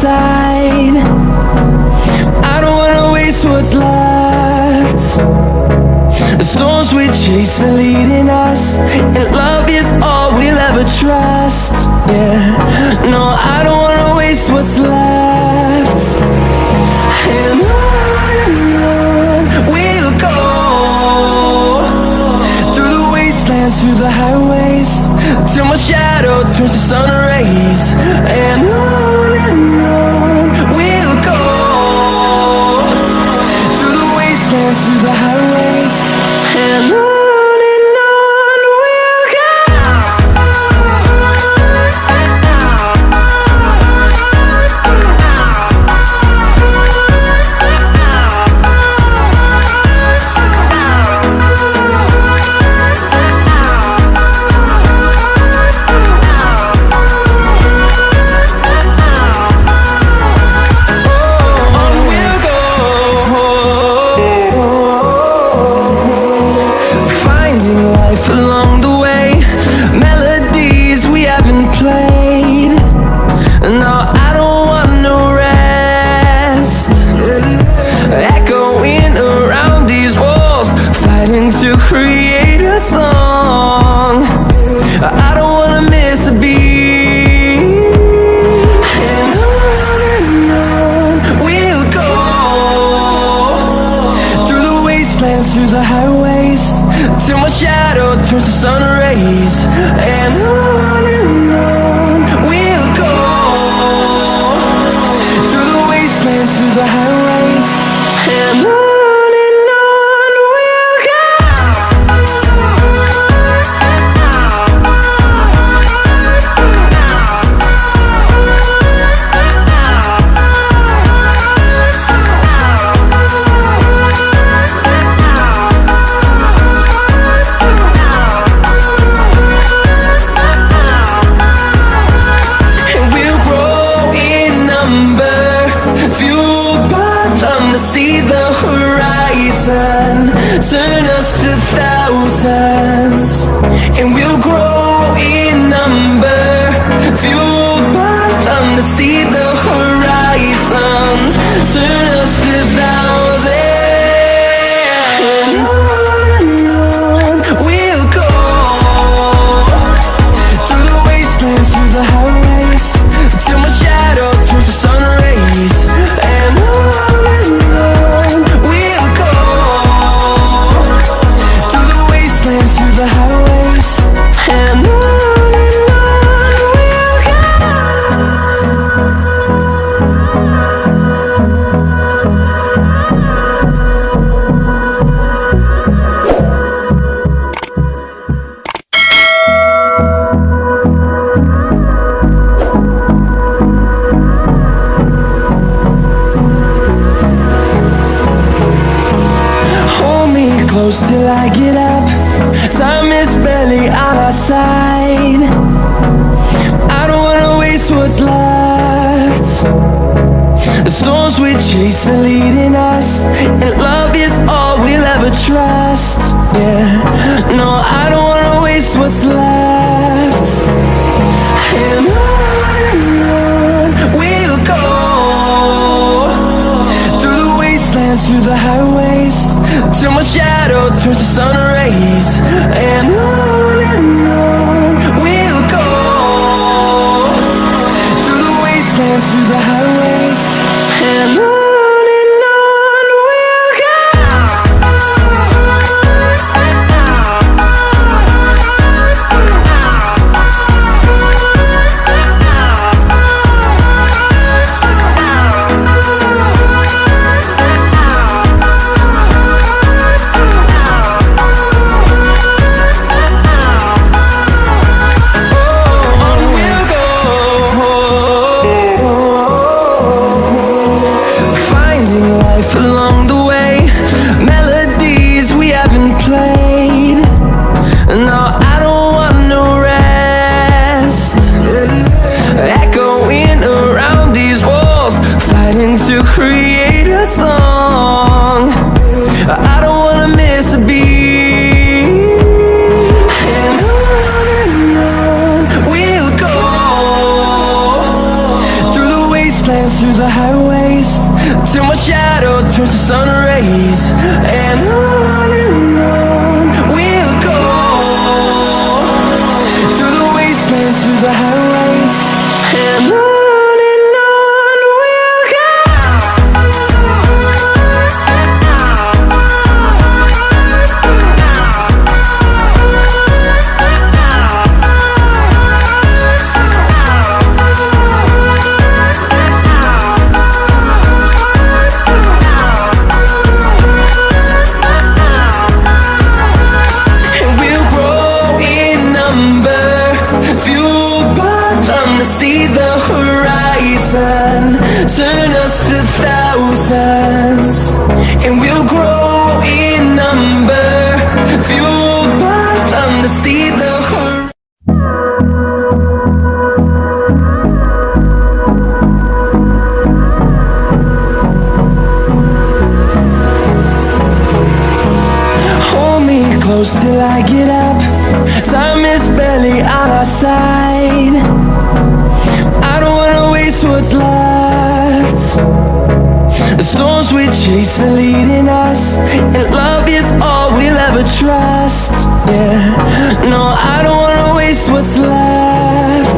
side. I don't wanna waste what's left. The storms we chase are leading us, and love is all we'll ever trust. Yeah, no, I don't wanna waste what's left. And on we'll go, through the wastelands, through the highways, till my shadow turns to sun rays. And on we'll go, through the wastelands, through the highways, and on. To create a song, I don't wanna miss a beat. And on we'll go, through the wastelands, through the highways, till my shadow turns to sun rays. And on we'll go, through the wastelands, through the highways, and on. Turn us to thousands, and we'll grow in number, fueled by them to see the horizon. Turn us to thousands, and on we'll go, through the wastelands, through the highways, till my shadow turns to sun rays. And on we'll go, through the highways, and on we'll go. Hold me close till I get up. Time is barely on our side. I don't wanna waste what's left. The storms we chase are leading us, and love is all we'll ever trust. Yeah, no, I don't wanna waste what's left. And on we'll go, through the wastelands, through the highways, till my shadow turns to sun rays. And on we'll go, through the wastelands, through the highways, and on. wastelands, through the highways, till my shadow turns to sun rays. And on we'll go, through the wastelands, through the highways, and on we'll go. See the horizon, turn us to thousands, and we'll grow in number, fueled by them to see the horizon. Hold me close till I get up, time is barely on our side. I don't wanna waste what's left. The storms we chase are leading us, and love is all we'll ever trust. Yeah, no, I don't wanna waste what's left.